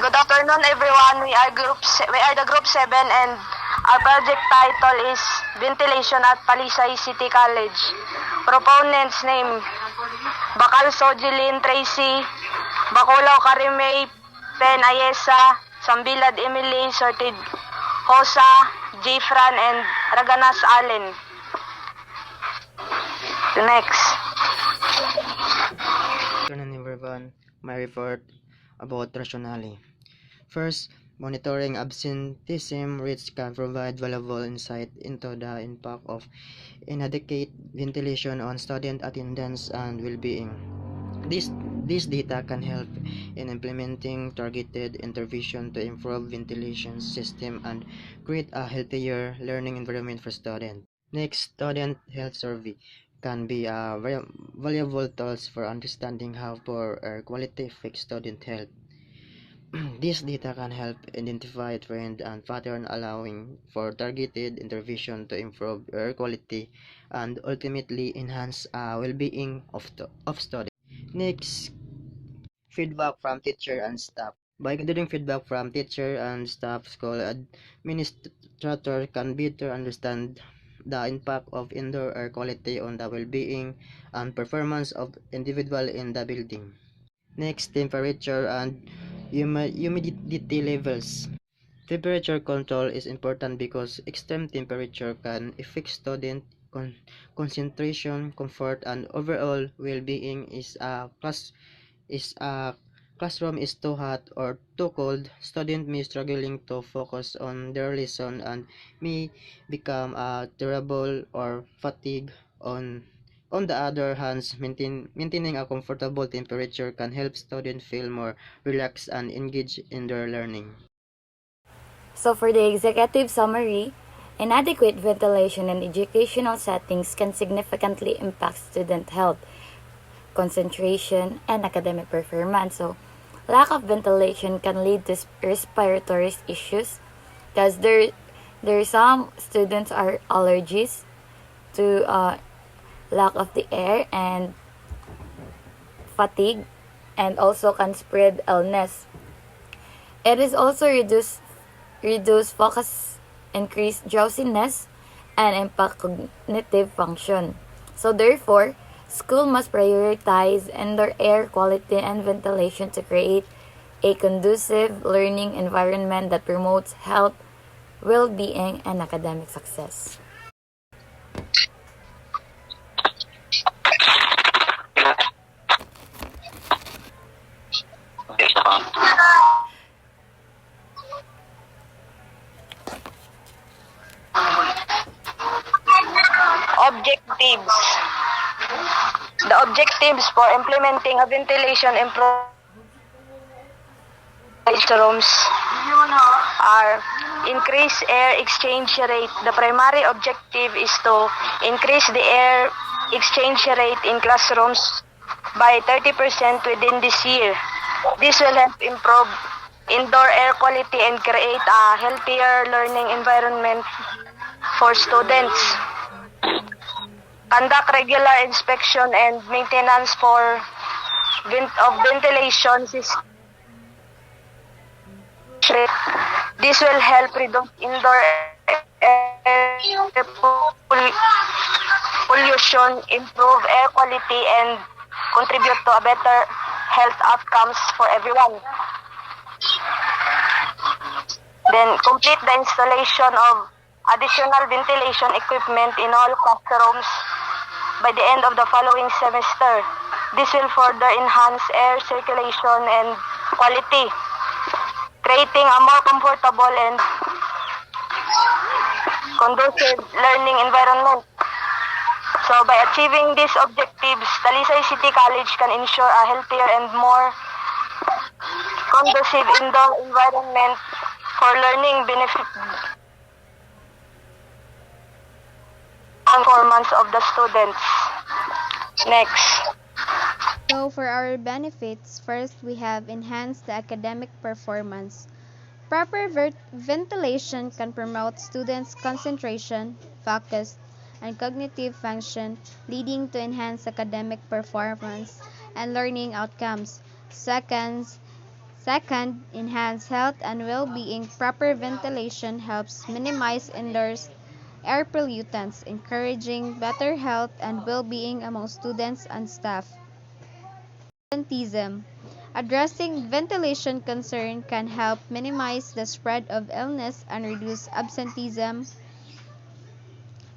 Good afternoon, everyone. We are the group 7, and our project title is Ventilation at Palisay City College. Proponents name Bakal Sojilin Tracy, Bacolao Karimay, Pen Ayesa, Sambilad Emily, Sorted Hosa, Jfran, and Raganas Allen. The next. Afternoon, everyone. My report about rationale. First, monitoring absenteeism rates can provide valuable insight into the impact of inadequate ventilation on student attendance and well-being. This data can help in implementing targeted intervention to improve ventilation system and create a healthier learning environment for students. Next, student health survey can be a very valuable tools for understanding how poor air quality affects student health. This data can help identify trend and pattern, allowing for targeted intervention to improve air quality and ultimately enhance well-being of students. Next, feedback from teacher and staff. By gathering feedback from teacher and staff, school administrator can better understand the impact of indoor air quality on the well-being and performance of individual in the building. Next, temperature and humidity levels. Temperature control is important because extreme temperature can affect student concentration, comfort, and overall well-being. Is a classroom is too hot or too cold, student may struggling to focus on their lesson and may become terrible or fatigue. On the other hand, maintaining a comfortable temperature can help students feel more relaxed and engaged in their learning. So for the executive summary, inadequate ventilation in educational settings can significantly impact student health, concentration, and academic performance. So lack of ventilation can lead to respiratory issues because there some students are allergies to lack of the air and fatigue, and also can spread illness. It is also reduce focus, increase drowsiness, and impact cognitive function. So therefore, school must prioritize indoor air quality and ventilation to create a conducive learning environment that promotes health, well-being, and academic success. Objectives. The objectives for implementing a ventilation improvement rooms are increase air exchange rate. The primary objective is to increase the air exchange rate in classrooms by 30% within this year. This will help improve indoor air quality and create a healthier learning environment for students. Conduct regular inspection and maintenance of ventilation system. This will help reduce indoor air pollution, improve air quality, and contribute to a better health outcomes for everyone. Then complete the installation of additional ventilation equipment in all classrooms by the end of the following semester. This will further enhance air circulation and quality, creating a more comfortable and conducive learning environment. So by achieving these objectives, Talisay City College can ensure a healthier and more conducive indoor environment for learning benefit performance of the students. Next. So for our benefits, first we have enhanced the academic performance. Proper ventilation can promote students' concentration, focus, and cognitive function, leading to enhanced academic performance and learning outcomes. Second, Second, enhance health and well-being. Proper ventilation helps minimize indoors air pollutants, encouraging better health and well-being among students and staff. Absenteeism. Addressing ventilation concern can help minimize the spread of illness and reduce absenteeism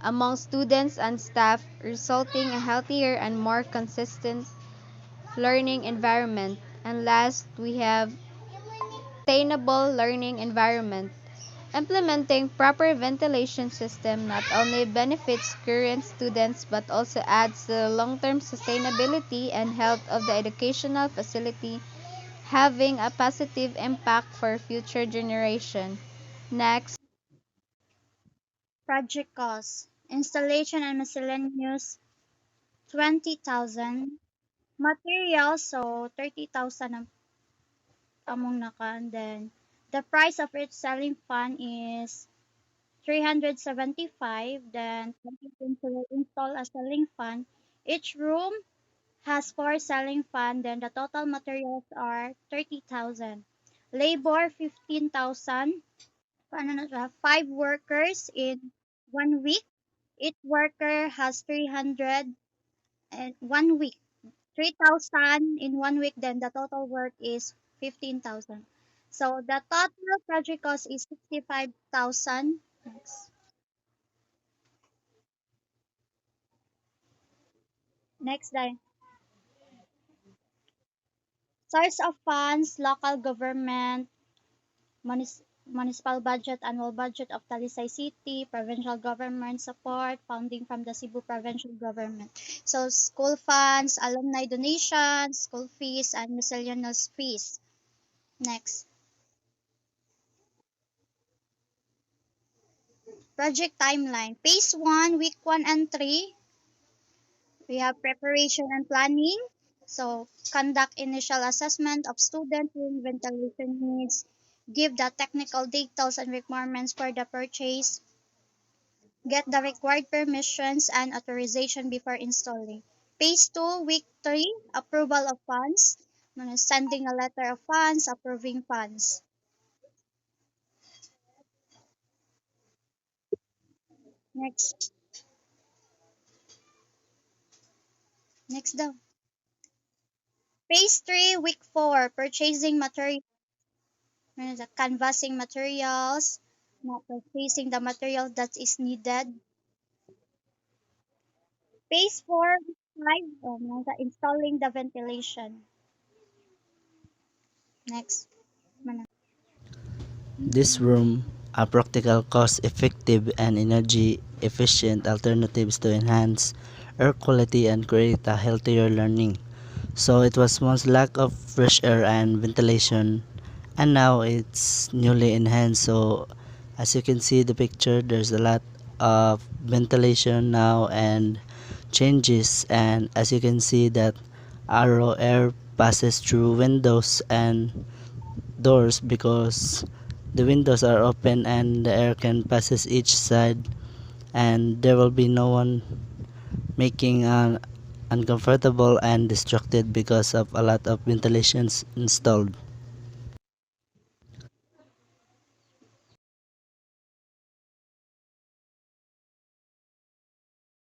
among students and staff, resulting in a healthier and more consistent learning environment. And last, we have sustainable learning environment. Implementing proper ventilation system not only benefits current students but also adds to the long-term sustainability and health of the educational facility, having a positive impact for future generation. Next, Project cost. Installation and miscellaneous 20,000. Materials, so 30,000 among naka. And then the price of each selling fan is 375. Then will install a selling fan. Each room has 4 selling fan. Then the total materials are 30,000. Labor 15,000. Paano na siya? 5 workers in 1 week. Each worker has 300 and 1 week. 3,000 in 1 week, then the total work is 15,000. So the total project cost is 65,000. Next day. Source of funds, local government, municipal budget, annual budget of Talisay City, provincial government support, funding from the Cebu provincial government. So school funds, alumni donations, school fees, and miscellaneous fees. Next. Project timeline. Phase 1, week 1 and 3. We have preparation and planning. So, conduct initial assessment of student room ventilation needs. Give the technical details and requirements for the purchase. Get the required permissions and authorization before installing. Phase 2, week 3, approval of funds. Sending a letter of funds, approving funds. Next. Next daw. Phase 3, week 4, purchasing material, canvassing materials, purchasing the material that is needed. Phase 4, week 5, installing the ventilation. Next. This room are practical, cost-effective, and energy-efficient alternatives to enhance air quality and create a healthier learning. So it was once lack of fresh air and ventilation, and now it's newly enhanced. So as you can see the picture, there's a lot of ventilation now and changes, and as you can see that arrow air passes through windows and doors because the windows are open and the air can passes each side, and there will be no one making uncomfortable and distracted because of a lot of ventilations installed.